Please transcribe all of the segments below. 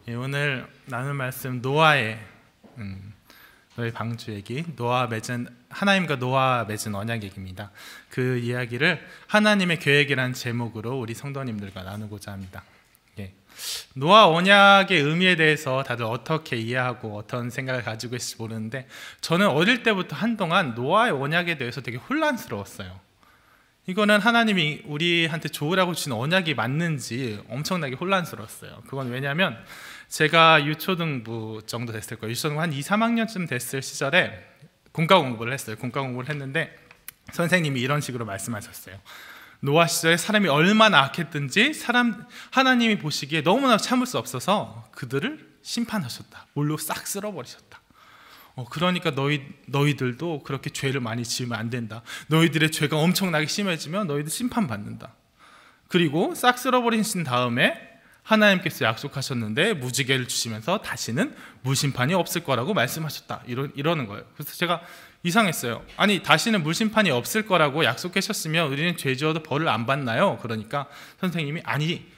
오늘 나눌 말씀 노아의 너의 방주 얘기, 하나님과 노아 맺은 언약 얘기입니다. 그 이야기를 하나님의 계획이라는 제목으로 우리 성도님들과 나누고자 합니다. 노아 언약의 의미에 대해서 다들 어떻게 이해하고 어떤 생각을 가지고 있을지 모르는데, 저는 어릴 때부터 한동안 노아의 언약에 대해서 되게 혼란스러웠어요. 이거는 하나님이 우리한테 좋으라고 주신 언약이 맞는지 엄청나게 혼란스러웠어요. 그건 왜냐하면 제가 유초등부 정도 됐을 거예요. 유초등부 한 2, 3학년쯤 됐을 시절에 공과 공부를 했어요. 공과 공부를 했는데 선생님이 이런 식으로 말씀하셨어요. 노아 시절에 사람이 얼마나 악했든지 하나님이 보시기에 너무나 참을 수 없어서 그들을 심판하셨다. 물로 싹 쓸어버리셨다. 그러니까 너희들도 그렇게 죄를 많이 지으면 안 된다. 너희들의 죄가 엄청나게 심해지면 너희들 심판받는다. 그리고 싹 쓸어버리신 다음에 하나님께서 약속하셨는데 무지개를 주시면서 다시는 물심판이 없을 거라고 말씀하셨다. 이러는 거예요. 그래서 제가 이상했어요. 아니, 다시는 물심판이 없을 거라고 약속하셨으면 우리는 죄 지어도 벌을 안 받나요? 그러니까 선생님이 아니,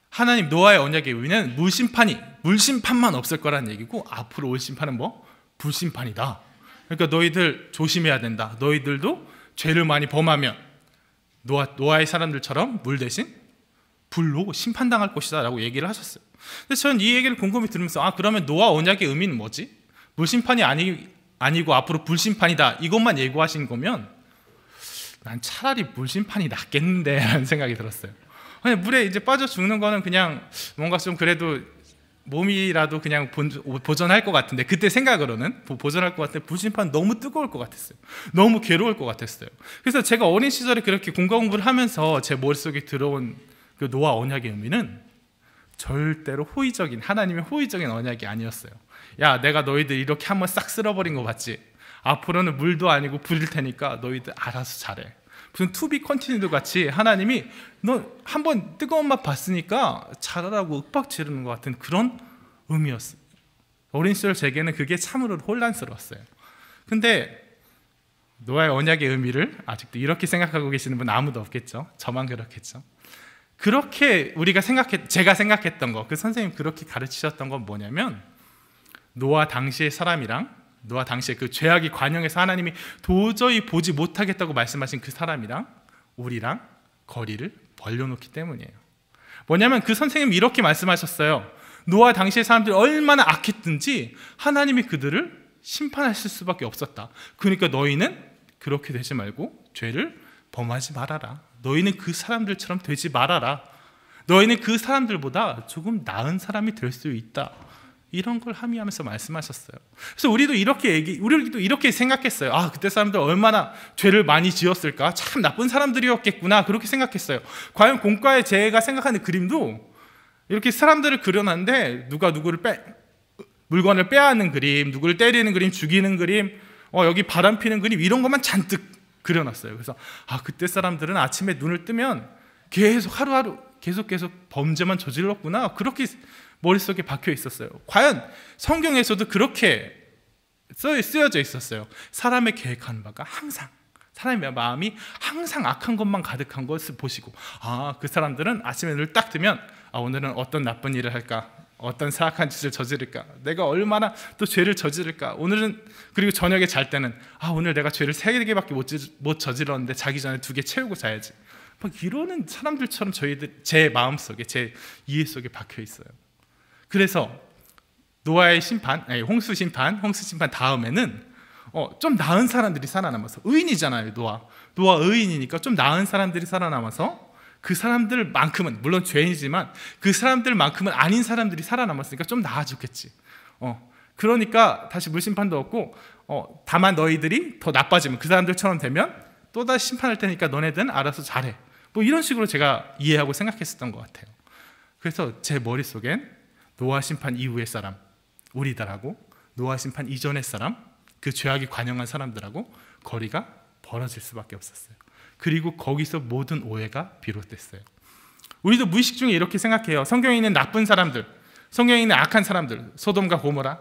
하나님 노아의 언약의 의미는 물심판만 없을 거라는 얘기고 앞으로 올 심판은 불심판이다. 그러니까 너희들 조심해야 된다. 너희들도 죄를 많이 범하면 노아의 사람들처럼 물 대신 불로 심판당할 것이다 라고 얘기를 하셨어요. 그래서 저는 이 얘기를 곰곰이 들으면서 그러면 노아 언약의 의미는 뭐지? 물심판이 아니고 앞으로 불심판이다, 이것만 예고하신 거면 난 차라리 물심판이 낫겠는데 라는 생각이 들었어요. 아니, 물에 이제 빠져 죽는 거는 그냥 뭔가 좀 그래도 몸이라도 그냥 보존할 것 같은데, 그때 생각으로는 보존할 것 같은데 불심판 너무 뜨거울 것 같았어요. 너무 괴로울 것 같았어요. 그래서 제가 어린 시절에 그렇게 공과 공부를 하면서 제 머릿속에 들어온 그 노아 언약의 의미는 절대로 하나님의 호의적인 언약이 아니었어요. 야, 내가 너희들 이렇게 한번 싹 쓸어버린 거 봤지? 앞으로는 물도 아니고 불일 테니까 너희들 알아서 잘해. 무슨 투비 컨티뉴드 같이 하나님이 너 한번 뜨거운 맛 봤으니까 잘하라고 윽박 지르는 것 같은 그런 의미였어요. 어린 시절 제게는 그게 참으로 혼란스러웠어요. 근데 노아의 언약의 의미를 아직도 이렇게 생각하고 계시는 분 아무도 없겠죠. 저만 그렇겠죠. 그렇게 제가 생각했던 거, 그 선생님 그렇게 가르치셨던 건 뭐냐면, 노아 당시의 사람이랑 노아 당시에 그 죄악이 관영해서 하나님이 도저히 보지 못하겠다고 말씀하신 그 사람이랑 우리랑 거리를 벌려놓기 때문이에요. 뭐냐면 그 선생님이 이렇게 말씀하셨어요. 노아 당시의 사람들이 얼마나 악했든지 하나님이 그들을 심판하실 수밖에 없었다. 그러니까 너희는 그렇게 되지 말고 죄를 범하지 말아라. 너희는 그 사람들처럼 되지 말아라. 너희는 그 사람들보다 조금 나은 사람이 될 수 있다. 이런 걸 함의하면서 말씀하셨어요. 그래서 우리도 이렇게 생각했어요. 그때 사람들 얼마나 죄를 많이 지었을까? 참 나쁜 사람들이었겠구나. 그렇게 생각했어요. 과연 공과의 제가 생각하는 그림도 이렇게 사람들을 그려놨는데 누가 누구를 물건을 빼앗는 그림, 누구를 때리는 그림, 죽이는 그림, 여기 바람 피는 그림, 이런 것만 잔뜩 그려놨어요. 그래서 그때 사람들은 아침에 눈을 뜨면 계속 하루하루 계속 범죄만 저질렀구나. 그렇게 머릿속에 박혀 있었어요. 과연 성경에서도 그렇게 쓰여져 있었어요. 사람의 계획하는 바가 사람의 마음이 항상 악한 것만 가득한 것을 보시고, 그 사람들은 아침에 눈을 딱 뜨면 오늘은 어떤 나쁜 일을 할까, 어떤 사악한 짓을 저지를까, 내가 얼마나 또 죄를 저지를까, 그리고 저녁에 잘 때는 오늘 내가 죄를 3개밖에 못 저질렀는데 자기 전에 2개 채우고 자야지. 이러는 사람들처럼 제 마음속에, 제 이해 속에 박혀 있어요. 그래서 노아의 홍수 심판 다음에는 좀 나은 사람들이 살아남아서, 의인이잖아요. 노아 의인이니까 좀 나은 사람들이 살아남아서 그 사람들만큼은, 물론 죄인이지만 그 사람들만큼은 아닌 사람들이 살아남았으니까 좀 나아졌겠지. 그러니까 다시 물심판도 없고, 다만 너희들이 더 나빠지면, 그 사람들처럼 되면 또다시 심판할 테니까 너네들은 알아서 잘해. 이런 식으로 제가 이해하고 생각했었던 것 같아요. 그래서 제 머릿속엔 노아 심판 이후의 사람, 우리들하고 노아 심판 이전의 사람, 그 죄악이 관영한 사람들하고 거리가 벌어질 수밖에 없었어요. 그리고 거기서 모든 오해가 비롯됐어요. 우리도 무의식 중에 이렇게 생각해요. 성경에 있는 나쁜 사람들, 성경에 있는 악한 사람들, 소돔과 고모라,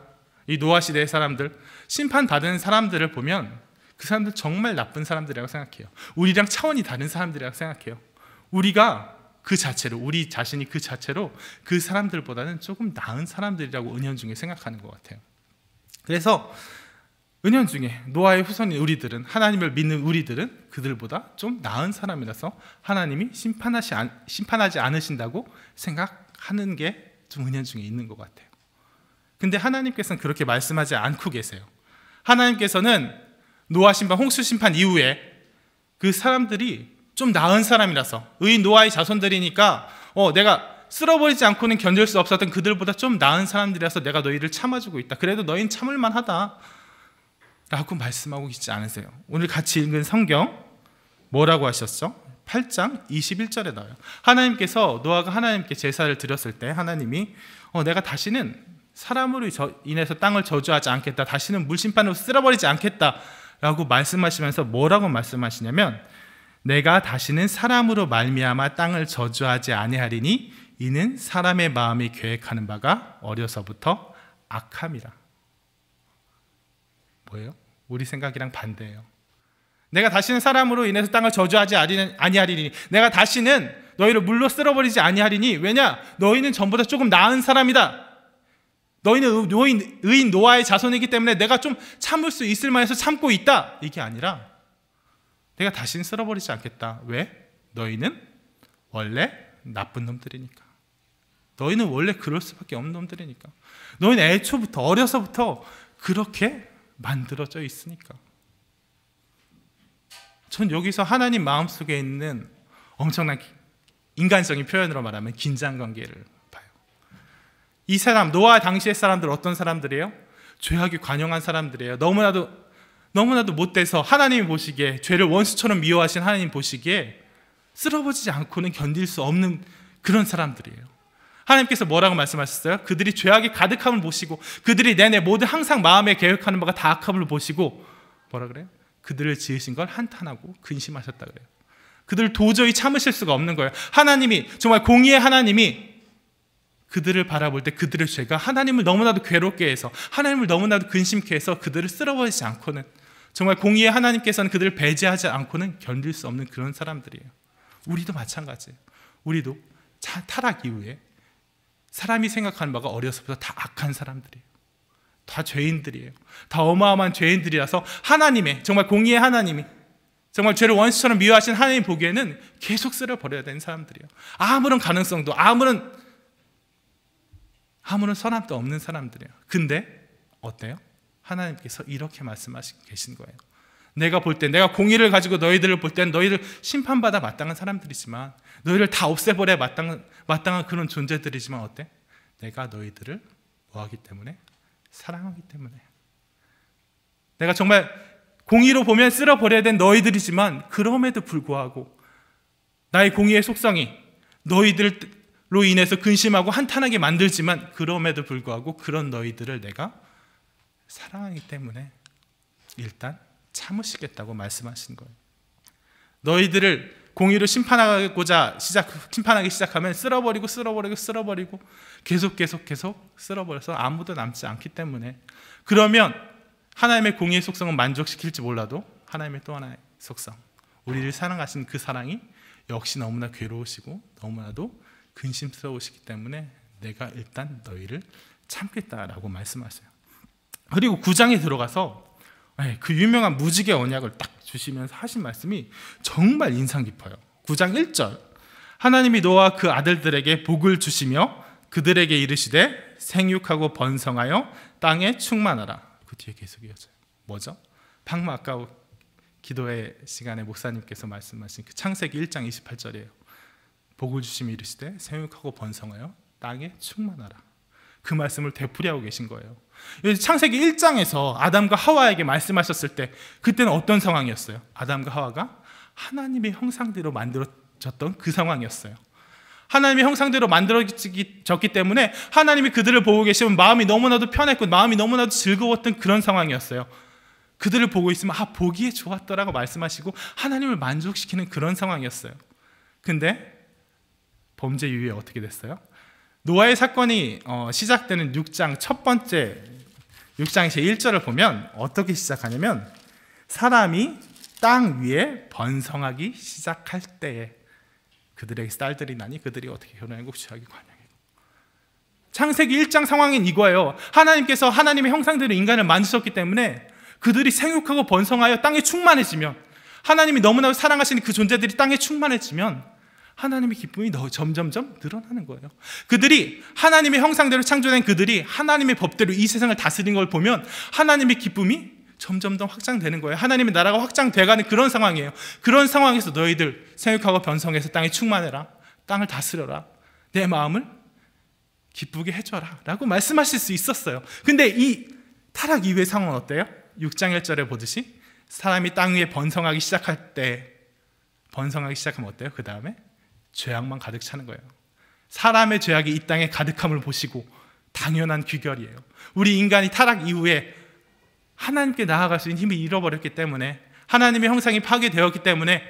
이 노아 시대의 사람들, 심판받은 사람들을 보면 그 사람들 정말 나쁜 사람들이라고 생각해요. 우리랑 차원이 다른 사람들이라고 생각해요. 우리가 그 자체로, 우리 자신이 그 자체로 그 사람들보다는 조금 나은 사람들이라고 은연중에 생각하는 것 같아요. 그래서 은연중에 노아의 후손인 우리들은, 하나님을 믿는 우리들은 그들보다 좀 나은 사람이라서 하나님이 심판하지 않으신다고 생각하는 게 좀 은연중에 있는 것 같아요. 근데 하나님께서는 그렇게 말씀하지 않고 계세요. 하나님께서는 노아 심판, 홍수 심판 이후에 그 사람들이 좀 나은 사람이라서, 의인 노아의 자손들이니까 내가 쓸어버리지 않고는 견딜 수 없었던 그들보다 좀 나은 사람들이라서 내가 너희를 참아주고 있다. 그래도 너희는 참을 만하다 라고 말씀하고 있지 않으세요. 오늘 같이 읽은 성경 뭐라고 하셨죠? 8장 21절에 나와요. 하나님께서, 노아가 하나님께 제사를 드렸을 때 하나님이 내가 다시는 사람으로 인해서 땅을 저주하지 않겠다, 다시는 물심판으로 쓸어버리지 않겠다 라고 말씀하시면서 뭐라고 말씀하시냐면, 내가 다시는 사람으로 말미암아 땅을 저주하지 아니하리니 이는 사람의 마음이 계획하는 바가 어려서부터 악함이라. 뭐예요? 우리 생각이랑 반대예요. 내가 다시는 사람으로 인해서 땅을 저주하지 아니하리니, 내가 다시는 너희를 물로 쓸어버리지 아니하리니, 왜냐? 너희는 전보다 조금 나은 사람이다. 너희는 의인 노아의 자손이기 때문에 내가 좀 참을 수 있을 만해서 참고 있다. 이게 아니라 내가 다시는 쓸어버리지 않겠다. 왜? 너희는 원래 나쁜 놈들이니까. 너희는 원래 그럴 수밖에 없는 놈들이니까. 너희는 애초부터, 어려서부터 그렇게 만들어져 있으니까. 전 여기서 하나님 마음속에 있는 엄청난 인간적인 표현으로 말하면 긴장관계를 봐요. 이 사람, 노아 당시의 사람들 어떤 사람들이에요? 죄악이 관영한 사람들이에요. 너무나도 못돼서 하나님이 보시기에, 죄를 원수처럼 미워하신 하나님 보시기에 쓸어버리지 않고는 견딜 수 없는 그런 사람들이에요. 하나님께서 뭐라고 말씀하셨어요? 그들이 죄악이 가득함을 보시고, 그들이 내내 모든 항상 마음에 계획하는 바가 다 악함을 보시고, 뭐라 그래요? 그들을 지으신 걸 한탄하고 근심하셨다 그래요. 그들을 도저히 참으실 수가 없는 거예요. 하나님이, 정말 공의의 하나님이 그들을 바라볼 때 그들의 죄가 하나님을 너무나도 괴롭게 해서, 하나님을 너무나도 근심케 해서 그들을 쓸어버리지 않고는, 정말 공의의 하나님께서는 그들을 배제하지 않고는 견딜 수 없는 그런 사람들이에요. 우리도 마찬가지예요. 우리도 타락 이후에 사람이 생각하는 바가 어려서부터 다 악한 사람들이에요. 다 죄인들이에요. 다 어마어마한 죄인들이라서 하나님의, 정말 공의의 하나님이, 정말 죄를 원수처럼 미워하신 하나님 보기에는 계속 쓸어버려야 되는 사람들이에요. 아무런 가능성도, 아무런 선함도 없는 사람들이에요. 근데 어때요? 하나님께서 이렇게 말씀하시고 계신 거예요. 내가 볼 때, 내가 공의를 가지고 너희들을 볼 때는 너희들 심판받아 마땅한 사람들이지만, 너희를 다 없애버려야 마땅한 그런 존재들이지만 어때? 내가 너희들을 뭐하기 때문에? 사랑하기 때문에. 내가 정말 공의로 보면 쓸어버려야 된 너희들이지만, 그럼에도 불구하고 나의 공의의 속성이 너희들로 인해서 근심하고 한탄하게 만들지만, 그럼에도 불구하고 그런 너희들을 내가 사랑하기 때문에 일단 참으시겠다고 말씀하신 거예요. 너희들을 공의로 심판하기 시작하면 쓸어버리고 계속 쓸어버려서 아무도 남지 않기 때문에, 그러면 하나님의 공의의 속성은 만족시킬지 몰라도 하나님의 또 하나의 속성, 우리를 사랑하신 그 사랑이 역시 너무나 괴로우시고 너무나도 근심스러우시기 때문에 내가 일단 너희를 참겠다라고 말씀하세요. 그리고 9장에 들어가서 그 유명한 무지개 언약을 딱 주시면서 하신 말씀이 정말 인상 깊어요. 9장 1절, 하나님이 노아와 그 아들들에게 복을 주시며 그들에게 이르시되 생육하고 번성하여 땅에 충만하라. 그 뒤에 계속 이어져요. 뭐죠? 방금 아까 기도의 시간에 목사님께서 말씀하신 그 창세기 1장 28절이에요. 복을 주시며 이르시되 생육하고 번성하여 땅에 충만하라. 그 말씀을 되풀이하고 계신 거예요. 창세기 1장에서 아담과 하와에게 말씀하셨을 때 그때는 어떤 상황이었어요? 아담과 하와가 하나님의 형상대로 만들어졌던 그 상황이었어요. 하나님의 형상대로 만들어졌기 때문에 하나님이 그들을 보고 계시면 마음이 너무나도 편했고 마음이 너무나도 즐거웠던 그런 상황이었어요. 그들을 보고 있으면 보기에 좋았더라고 말씀하시고 하나님을 만족시키는 그런 상황이었어요. 근데 범죄 이후에 어떻게 됐어요? 노아의 사건이 시작되는 6장 첫 번째 6장 제 1절을 보면 어떻게 시작하냐면, 사람이 땅 위에 번성하기 시작할 때에, 그들에게 딸들이 나니 그들이 어떻게 결혼하고 취하기 관영이고. 창세기 1장 상황인 이거예요. 하나님께서 하나님의 형상대로 인간을 만드셨기 때문에 그들이 생육하고 번성하여 땅에 충만해지면, 하나님이 너무나 사랑하시는 그 존재들이 땅에 충만해지면 하나님의 기쁨이 점점점 늘어나는 거예요. 그들이 하나님의 형상대로 창조된 그들이 하나님의 법대로 이 세상을 다스린 걸 보면 하나님의 기쁨이 점점 더 확장되는 거예요. 하나님의 나라가 확장돼가는 그런 상황이에요. 그런 상황에서 너희들 생육하고 번성해서 땅에 충만해라, 땅을 다스려라, 내 마음을 기쁘게 해줘라 라고 말씀하실 수 있었어요. 근데 이 타락 이후의 상황은 어때요? 6장 1절에 보듯이 사람이 땅 위에 번성하기 시작할 때, 번성하기 시작하면 어때요? 그 다음에 죄악만 가득 차는 거예요. 사람의 죄악이 이 땅에 가득함을 보시고 당연한 귀결이에요. 우리 인간이 타락 이후에 하나님께 나아갈 수 있는 힘을 잃어버렸기 때문에, 하나님의 형상이 파괴되었기 때문에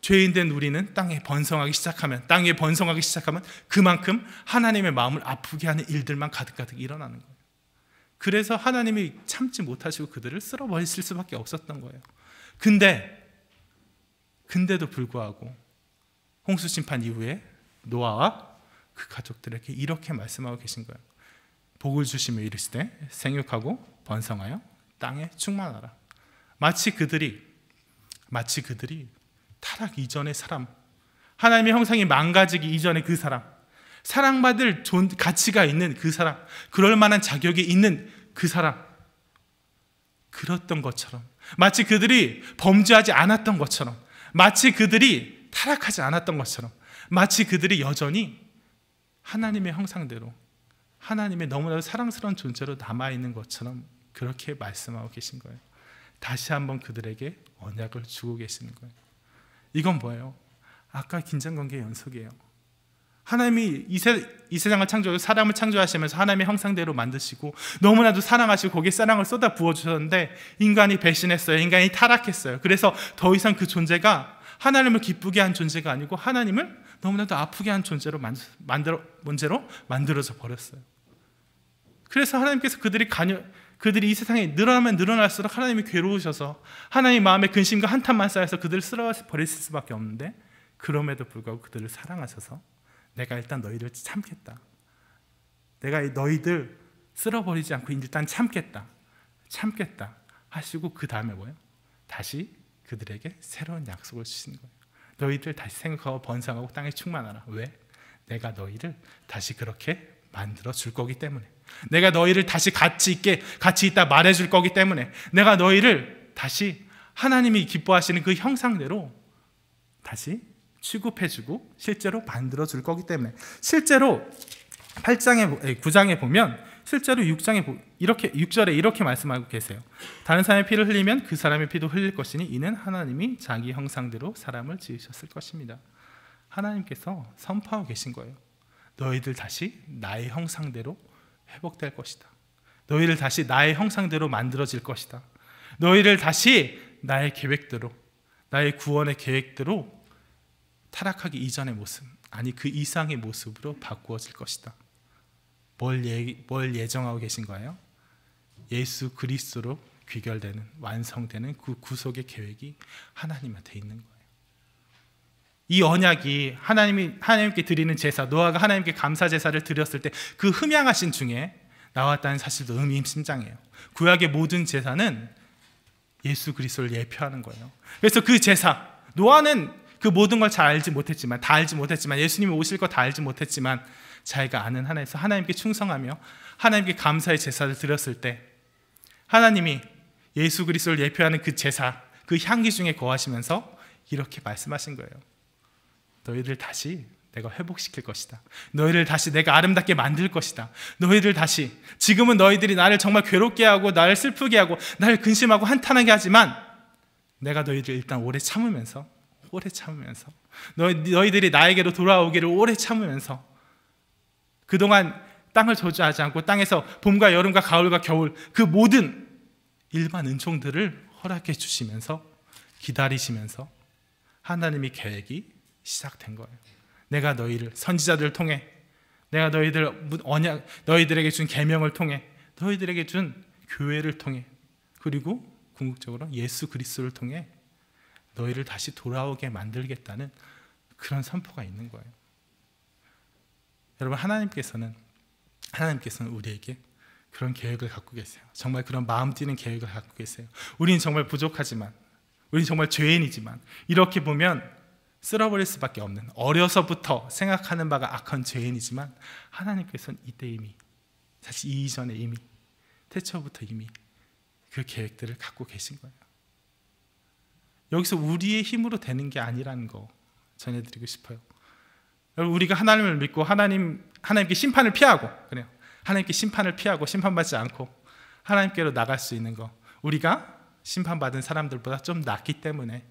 죄인된 우리는 땅에 번성하기 시작하면, 땅 위에 번성하기 시작하면 그만큼 하나님의 마음을 아프게 하는 일들만 가득가득 일어나는 거예요. 그래서 하나님이 참지 못하시고 그들을 쓸어버리실 수밖에 없었던 거예요. 근데도 불구하고 홍수 심판 이후에 노아와 그 가족들에게 이렇게 말씀하고 계신 거예요. 복을 주시며 이르시되 생육하고 번성하여 땅에 충만하라. 마치 그들이 타락 이전의 사람, 하나님의 형상이 망가지기 이전의 그 사람, 사랑받을 가치가 있는 그 사람, 그럴 만한 자격이 있는 그 사람, 그랬던 것처럼, 마치 그들이 범죄하지 않았던 것처럼, 마치 그들이 타락하지 않았던 것처럼, 마치 그들이 여전히 하나님의 형상대로 하나님의 너무나도 사랑스러운 존재로 남아있는 것처럼 그렇게 말씀하고 계신 거예요. 다시 한번 그들에게 언약을 주고 계시는 거예요. 이건 뭐예요? 아까 긴장관계의 연속이에요. 하나님이 이 세상을 창조하고 사람을 창조하시면서 하나님의 형상대로 만드시고 너무나도 사랑하시고 거기에 사랑을 쏟아 부어주셨는데 인간이 배신했어요. 인간이 타락했어요. 그래서 더 이상 그 존재가 하나님을 기쁘게 한 존재가 아니고 하나님을 너무나도 아프게 한 존재로 문제로 만들어져 버렸어요. 그래서 하나님께서 그들이 이 세상에 늘어나면 늘어날수록 하나님이 괴로우셔서 하나님 마음에 근심과 한탄만 쌓여서 그들을 쓸어버리실 수밖에 없는데, 그럼에도 불구하고 그들을 사랑하셔서 내가 일단 너희를 참겠다, 내가 너희들 쓸어버리지 않고 일단 참겠다 하시고 그 다음에 뭐예요? 다시 그들에게 새로운 약속을 주시는 거예요. 너희들 다시 생육하고 번성하고 땅에 충만하라. 왜? 내가 너희를 다시 그렇게 만들어 줄 거기 때문에, 내가 너희를 다시 가치 있다 말해줄 거기 때문에, 내가 너희를 다시 하나님이 기뻐하시는 그 형상대로 다시 취급해주고 실제로 만들어줄 거기 때문에, 실제로 9장에 보면 실제로 6절에 이렇게 말씀하고 계세요. 다른 사람의 피를 흘리면 그 사람의 피도 흘릴 것이니 이는 하나님이 자기 형상대로 사람을 지으셨을 것입니다. 하나님께서 선포하고 계신 거예요. 너희들 다시 나의 형상대로 회복될 것이다. 너희를 다시 나의 형상대로 만들어질 것이다. 너희를 다시 나의 계획대로, 나의 구원의 계획대로 타락하기 이전의 모습, 아니 그 이상의 모습으로 바꾸어질 것이다. 뭘 예정하고 계신 거예요? 예수 그리스도로 귀결되는, 완성되는 그 구속의 계획이 하나님한테 있는 거예요. 이 언약이 하나님께 드리는 제사, 노아가 하나님께 감사 제사를 드렸을 때 그 흠양하신 중에 나왔다는 사실도 의미심장해요. 구약의 모든 제사는 예수 그리스도를 예표하는 거예요. 그래서 그 제사, 노아는 그 모든 걸 다 알지 못했지만, 예수님이 오실 거 다 알지 못했지만 자기가 아는 하나에서 하나님께 충성하며 하나님께 감사의 제사를 드렸을 때 하나님이 예수 그리스도를 예표하는 그 제사, 그 향기 중에 거하시면서 이렇게 말씀하신 거예요. 너희들 다시 내가 회복시킬 것이다. 너희를 다시 내가 아름답게 만들 것이다. 너희들 다시, 지금은 너희들이 나를 정말 괴롭게 하고 나를 슬프게 하고 나를 근심하고 한탄하게 하지만 내가 너희들 일단 오래 참으면서 너희들이 나에게로 돌아오기를 오래 참으면서 그동안 땅을 저주하지 않고 땅에서 봄과 여름과 가을과 겨울 그 모든 일반 은총들을 허락해 주시면서 기다리시면서 하나님의 계획이 시작된 거예요. 내가 너희를 선지자들을 통해, 내가 너희들에게 준 계명을 통해, 너희들에게 준 교회를 통해, 그리고 궁극적으로 예수 그리스도를 통해 너희를 다시 돌아오게 만들겠다는 그런 선포가 있는 거예요. 여러분, 하나님께서는 우리에게 그런 계획을 갖고 계세요. 정말 그런 마음 뛰는 계획을 갖고 계세요. 우리는 정말 부족하지만, 우리는 정말 죄인이지만, 이렇게 보면 쓸어버릴 수밖에 없는, 어려서부터 생각하는 바가 악한 죄인이지만, 하나님께서는 이때 이미, 사실 이전에 이미, 태초부터 이미 그 계획들을 갖고 계신 거예요. 여기서 우리의 힘으로 되는 게 아니라는 거 전해드리고 싶어요. 여러분, 우리가 하나님을 믿고 하나님께 심판을 피하고, 그래요, 하나님께 심판을 피하고 심판받지 않고 하나님께로 나갈 수 있는 거, 우리가 심판받은 사람들보다 좀 낫기 때문에,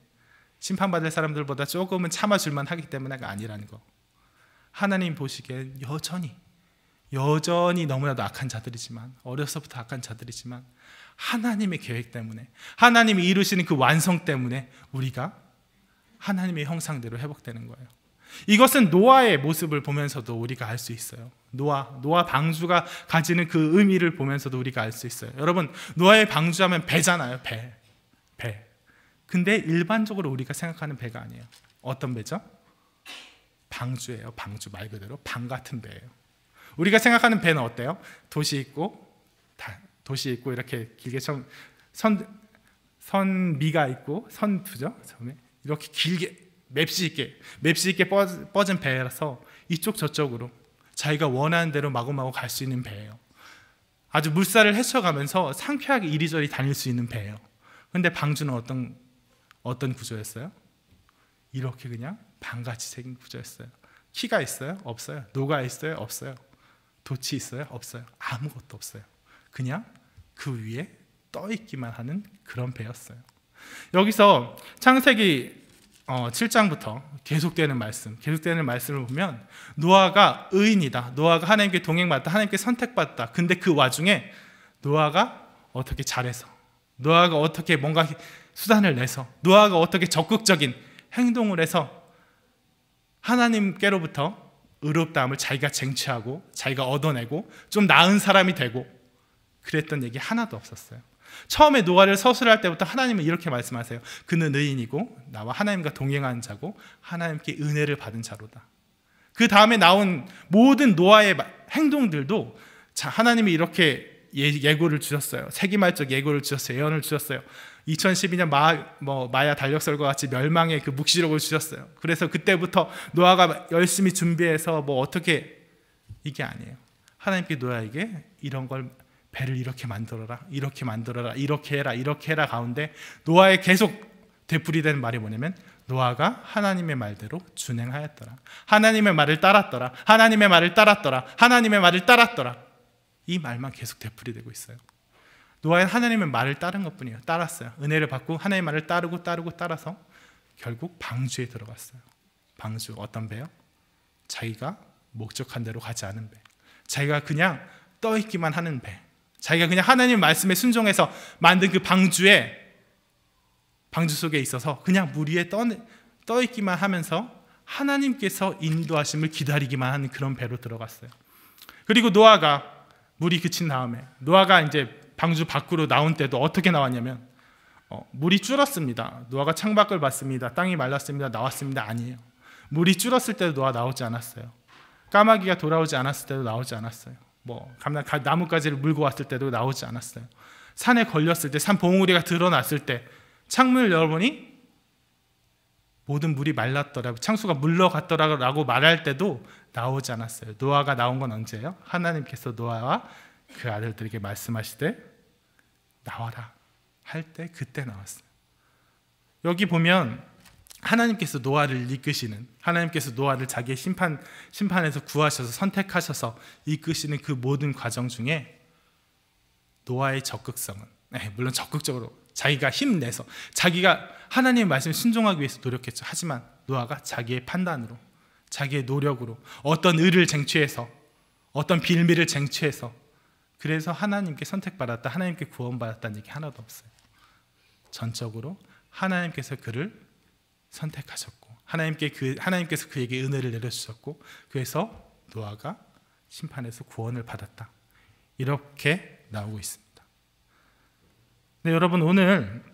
심판받을 사람들보다 조금은 참아줄만 하기 때문에가 아니라는 거. 하나님 보시기엔 여전히 너무나도 악한 자들이지만, 어려서부터 악한 자들이지만, 하나님의 계획 때문에, 하나님이 이루시는 그 완성 때문에 우리가 하나님의 형상대로 회복되는 거예요. 이것은 노아의 모습을 보면서도 우리가 알 수 있어요. 노아 방주가 가지는 그 의미를 보면서도 우리가 알 수 있어요. 여러분, 노아의 방주하면 배잖아요. 배. 근데 일반적으로 우리가 생각하는 배가 아니에요. 어떤 배죠? 방주예요. 방주, 말 그대로 방 같은 배예요. 우리가 생각하는 배는 어때요? 도시 있고 이렇게 길게 선미가 있고 선두죠. 이렇게 길게 맵시 있게 뻗은 배라서 이쪽 저쪽으로 자기가 원하는 대로 마구마구 갈 수 있는 배예요. 아주 물살을 헤쳐가면서 상쾌하게 이리저리 다닐 수 있는 배예요. 그런데 방주는 어떤 구조였어요? 이렇게 그냥 방같이 생긴 구조였어요. 키가 있어요? 없어요. 노가 있어요? 없어요. 돛이 있어요? 없어요. 아무것도 없어요. 그냥 그 위에 떠있기만 하는 그런 배였어요. 여기서 창세기 7장부터 계속되는 말씀을 보면, 노아가 의인이다, 노아가 하나님께 동행받다, 하나님께 선택받다. 근데 그 와중에 노아가 어떻게 잘해서, 노아가 어떻게 뭔가 수단을 내서, 노아가 어떻게 적극적인 행동을 해서 하나님께로부터 의롭다함을 자기가 쟁취하고 자기가 얻어내고 좀 나은 사람이 되고, 그랬던 얘기 하나도 없었어요. 처음에 노아를 서술할 때부터 하나님은 이렇게 말씀하세요. 그는 의인이고 나와 하나님과 동행한 자고 하나님께 은혜를 받은 자로다. 그 다음에 나온 모든 노아의 행동들도 하나님이 이렇게 예고를 주셨어요. 세기말적 예고를 주셨어요. 예언을 주셨어요. 2012년 마야 달력설과 같이 멸망의 그 묵시록을 주셨어요. 그래서 그때부터 노아가 열심히 준비해서 어떻게, 이게 아니에요. 하나님께 노아에게 이런 걸, 배를 이렇게 만들어라, 이렇게 해라 가운데 노아에 계속 되풀이되는 말이 뭐냐면, 노아가 하나님의 말대로 준행하였더라, 하나님의 말을 따랐더라, 하나님의 말을 따랐더라, 하나님의 말을 따랐더라. 이 말만 계속 되풀이되고 있어요. 노아는 하나님의 말을 따른 것뿐이에요. 따랐어요. 은혜를 받고 하나님의 말을 따라서 결국 방주에 들어갔어요. 방주, 어떤 배요? 자기가 목적한 대로 가지 않은 배, 자기가 그냥 떠있기만 하는 배, 자기가 그냥 하나님의 말씀에 순종해서 만든 그 방주 속에 있어서 그냥 물 위에 떠있기만 하면서 하나님께서 인도하심을 기다리기만 하는 그런 배로 들어갔어요. 그리고 노아가 물이 그친 다음에, 노아가 이제 방주 밖으로 나온 때도 어떻게 나왔냐면, 물이 줄었습니다. 노아가 창밖을 봤습니다. 땅이 말랐습니다. 나왔습니다. 아니에요. 물이 줄었을 때도 노아 나오지 않았어요. 까마귀가 돌아오지 않았을 때도 나오지 않았어요. 나뭇가지를 물고 왔을 때도 나오지 않았어요. 산에 걸렸을 때, 산 봉우리가 드러났을 때 창문을 열어보니 모든 물이 말랐더라, 창수가 물러갔더라라고 말할 때도 나오지 않았어요. 노아가 나온 건 언제예요? 하나님께서 노아와 그 아들들에게 말씀하시되 나와라 할 때, 그때 나왔어요. 여기 보면 하나님께서 노아를 이끄시는, 하나님께서 노아를 자기의 심판에서 구하셔서 선택하셔서 이끄시는 그 모든 과정 중에 노아의 적극성은, 물론 적극적으로 자기가 힘내서 자기가 하나님의 말씀에 순종하기 위해서 노력했죠. 하지만 노아가 자기의 판단으로, 자기의 노력으로 어떤 의를 쟁취해서, 어떤 빌미를 쟁취해서, 그래서 하나님께 선택받았다, 하나님께 구원받았다는 얘기 하나도 없어요. 전적으로 하나님께서 그를 선택하셨고, 하나님께서 그에게 은혜를 내려주셨고, 그래서 노아가 심판에서 구원을 받았다, 이렇게 나오고 있습니다. 네, 여러분, 오늘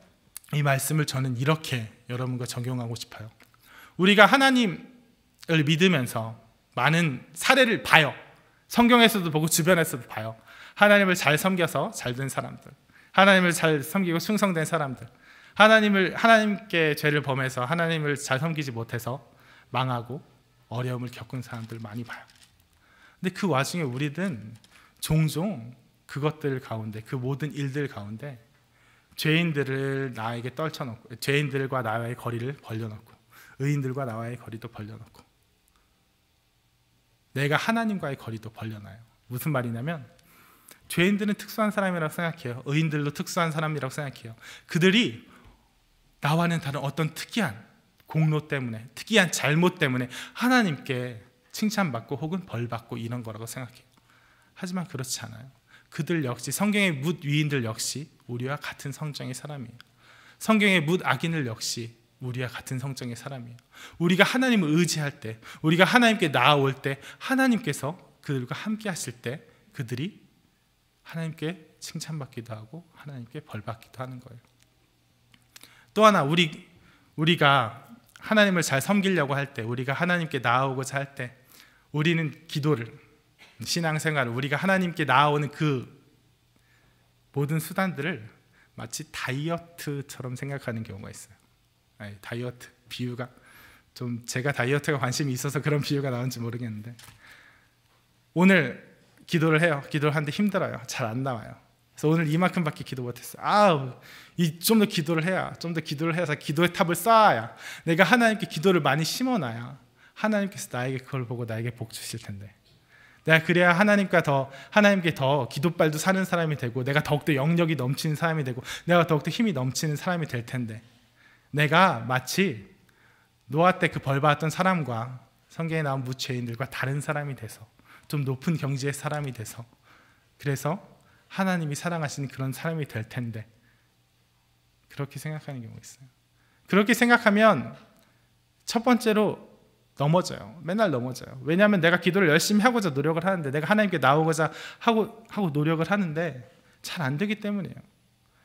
이 말씀을 저는 이렇게 여러분과 적용하고 싶어요. 우리가 하나님 믿으면서 많은 사례를 봐요. 성경에서도 보고 주변에서도 봐요. 하나님을 잘 섬겨서 잘 된 사람들, 하나님을 잘 섬기고 충성된 사람들, 하나님께 죄를 범해서 하나님을 잘 섬기지 못해서 망하고 어려움을 겪은 사람들 많이 봐요. 근데 그 와중에 우리는 종종 그것들 가운데, 그 모든 일들 가운데 죄인들을 나에게 떨쳐놓고, 죄인들과 나와의 거리를 벌려놓고, 의인들과 나와의 거리도 벌려놓고, 내가 하나님과의 거리도 벌려놔요. 무슨 말이냐면, 죄인들은 특수한 사람이라고 생각해요. 의인들도 특수한 사람이라고 생각해요. 그들이 나와는 다른 어떤 특이한 공로 때문에, 특이한 잘못 때문에 하나님께 칭찬받고 혹은 벌받고 이런 거라고 생각해요. 하지만 그렇지 않아요. 그들 역시, 성경의 뭇 위인들 역시 우리와 같은 성정의 사람이에요. 성경의 뭇 악인들 역시 우리와 같은 성정의 사람이에요. 우리가 하나님을 의지할 때, 우리가 하나님께 나아올 때, 하나님께서 그들과 함께 하실 때 그들이 하나님께 칭찬받기도 하고 하나님께 벌받기도 하는 거예요. 또 하나, 우리가 하나님을 잘 섬기려고 할 때, 우리가 하나님께 나아오고자 할 때, 우리는 기도를, 신앙생활을, 우리가 하나님께 나아오는 그 모든 수단들을 마치 다이어트처럼 생각하는 경우가 있어요. 다이어트 비유가 좀, 제가 다이어트가 관심이 있어서 그런 비유가 나온지 모르겠는데, 오늘 기도를 해요. 기도를 하는데 힘들어요. 잘 안 나와요. 그래서 오늘 이만큼밖에 기도 못했어요. 좀 더 기도를 해야, 좀 더 기도를 해서 기도의 탑을 쌓아야, 내가 하나님께 기도를 많이 심어놔야 하나님께서 나에게 그걸 보고 나에게 복 주실 텐데, 내가 그래야 하나님께 더 기도빨도 사는 사람이 되고, 내가 더욱더 영력이 넘치는 사람이 되고, 내가 더욱더 힘이 넘치는 사람이 될 텐데, 내가 마치 노아 때 그 벌받았던 사람과 성경에 나온 무죄인들과 다른 사람이 돼서, 좀 높은 경지의 사람이 돼서, 그래서 하나님이 사랑하시는 그런 사람이 될 텐데, 그렇게 생각하는 경우가 있어요. 그렇게 생각하면 첫 번째로 넘어져요. 맨날 넘어져요. 왜냐하면 내가 기도를 열심히 하고자 노력을 하는데, 내가 하나님께 나오고자 하고 노력을 하는데 잘 안 되기 때문이에요.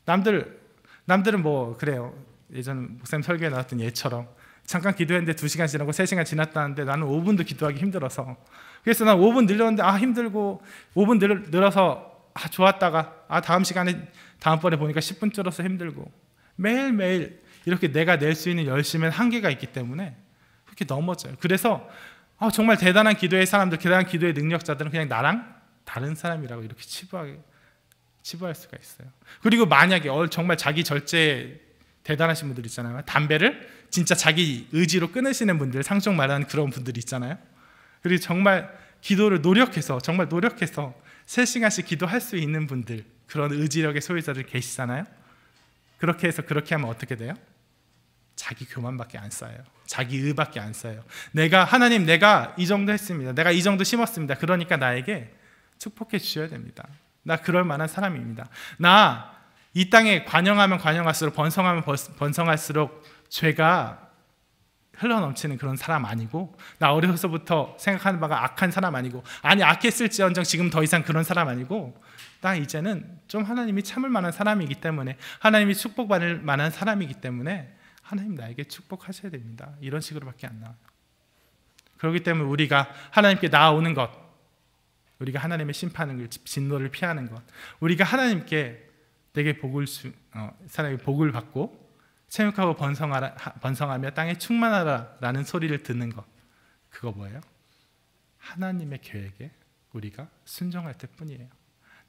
남들은 뭐 그래요. 예전 목사님 설교에 나왔던 예처럼 잠깐 기도했는데 2시간 지나고 3시간 지났다는데, 나는 5분도 기도하기 힘들어서, 그래서 난 5분 늘렸는데 힘들고, 5분 늘어서 좋았다가 다음번에 보니까 10분 줄어서 힘들고, 매일매일 이렇게 내가 낼 수 있는 열심에는 한계가 있기 때문에 그렇게 넘어져요. 그래서 정말 대단한 기도의 사람들, 대단한 기도의 능력자들은 그냥 나랑 다른 사람이라고 이렇게 치부할 수가 있어요. 그리고 만약에 정말 자기 절제 대단하신 분들 있잖아요. 담배를 진짜 자기 의지로 끊으시는 분들, 상종 말하는 그런 분들 있잖아요. 그리고 정말 기도를 정말 노력해서 3시간씩 기도할 수 있는 분들, 그런 의지력의 소유자들 계시잖아요. 그렇게 하면 어떻게 돼요? 자기 교만밖에 안 쌓여요. 자기 의밖에 안 쌓여요. 하나님, 내가 이 정도 했습니다. 내가 이 정도 심었습니다. 그러니까 나에게 축복해 주셔야 됩니다. 나 그럴 만한 사람입니다. 나 이 땅에 관영하면 관영할수록, 번성하면 번성할수록 죄가 흘러넘치는 그런 사람 아니고, 나 어려서부터 생각하는 바가 악한 사람 아니고, 악했을지언정 지금 더 이상 그런 사람 아니고, 나 이제는 좀 하나님이 참을 만한 사람이기 때문에, 하나님이 축복받을 만한 사람이기 때문에 하나님 나에게 축복하셔야 됩니다. 이런 식으로밖에 안 나와요. 그렇기 때문에 우리가 하나님께 나아오는 것, 우리가 하나님의 심판을, 진노를 피하는 것, 우리가 하나님께 내게 사람이 복을 받고 생육하고 번성하며 땅에 충만하라라는 소리를 듣는 것, 그거 뭐예요? 하나님의 계획에 우리가 순종할 때뿐이에요.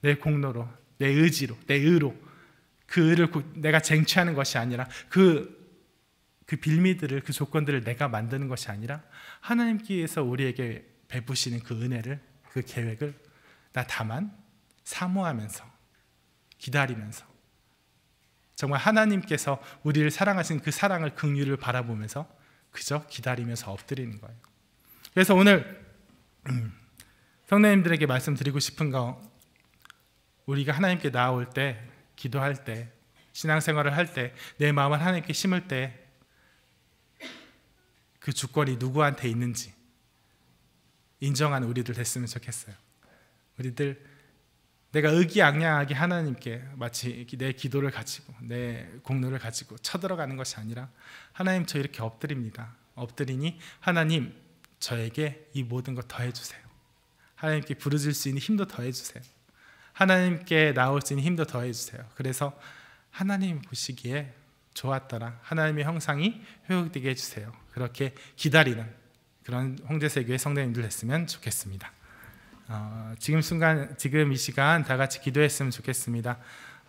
내 공로로, 내 의지로, 내 의로, 그 의를 내가 쟁취하는 것이 아니라, 그 빌미들을, 그 조건들을 내가 만드는 것이 아니라, 하나님께서 우리에게 베푸시는 그 은혜를, 그 계획을 나 다만 사모하면서, 기다리면서, 정말 하나님께서 우리를 사랑하신 그 사랑을, 긍휼을 바라보면서 그저 기다리면서 엎드리는 거예요. 그래서 오늘 성도님들에게 말씀드리고 싶은 거, 우리가 하나님께 나아올 때, 기도할 때, 신앙생활을 할 때, 내 마음을 하나님께 심을 때 그 주권이 누구한테 있는지 인정하는 우리들 됐으면 좋겠어요. 우리들, 내가 의기양양하게 하나님께 마치 내 기도를 가지고, 내 공로를 가지고 쳐들어가는 것이 아니라, 하나님, 저 이렇게 엎드립니다. 엎드리니 하나님, 저에게 이 모든 것 더해 주세요. 하나님께 부르짖을 수 있는 힘도 더해 주세요. 하나님께 나올 수 있는 힘도 더해 주세요. 그래서 하나님 보시기에 좋았더라, 하나님의 형상이 회복되게 해주세요. 그렇게 기다리는 그런 홍제세교회 성도님들 했으면 좋겠습니다. 지금 이 시간 다 같이 기도했으면 좋겠습니다.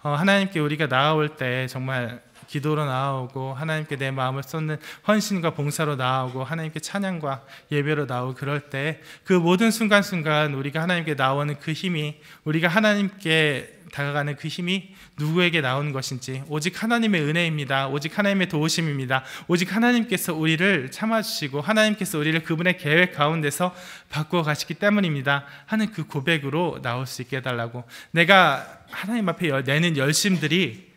하나님께 우리가 나아올 때 정말 기도로 나아오고 하나님께 내 마음을 쏟는 헌신과 봉사로 나아오고 하나님께 찬양과 예배로 나오고 그럴 때 그 모든 순간순간 우리가 하나님께 나오는 그 힘이, 우리가 하나님께 다가가는 그 힘이 누구에게 나오는 것인지 오직 하나님의 은혜입니다. 오직 하나님의 도우심입니다. 오직 하나님께서 우리를 참아주시고 하나님께서 우리를 그분의 계획 가운데서 바꾸어 가시기 때문입니다 하는 그 고백으로 나올 수 있게 해달라고. 내가 하나님 앞에 내는 열심들이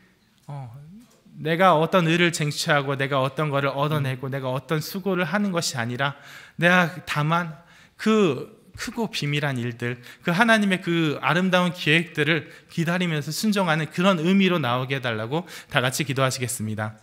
내가 어떤 의를 쟁취하고 내가 어떤 것을 얻어내고 내가 어떤 수고를 하는 것이 아니라 내가 다만 그 크고 비밀한 일들, 그 하나님의 그 아름다운 계획들을 기다리면서 순종하는 그런 의미로 나오게 해달라고 다 같이 기도하시겠습니다.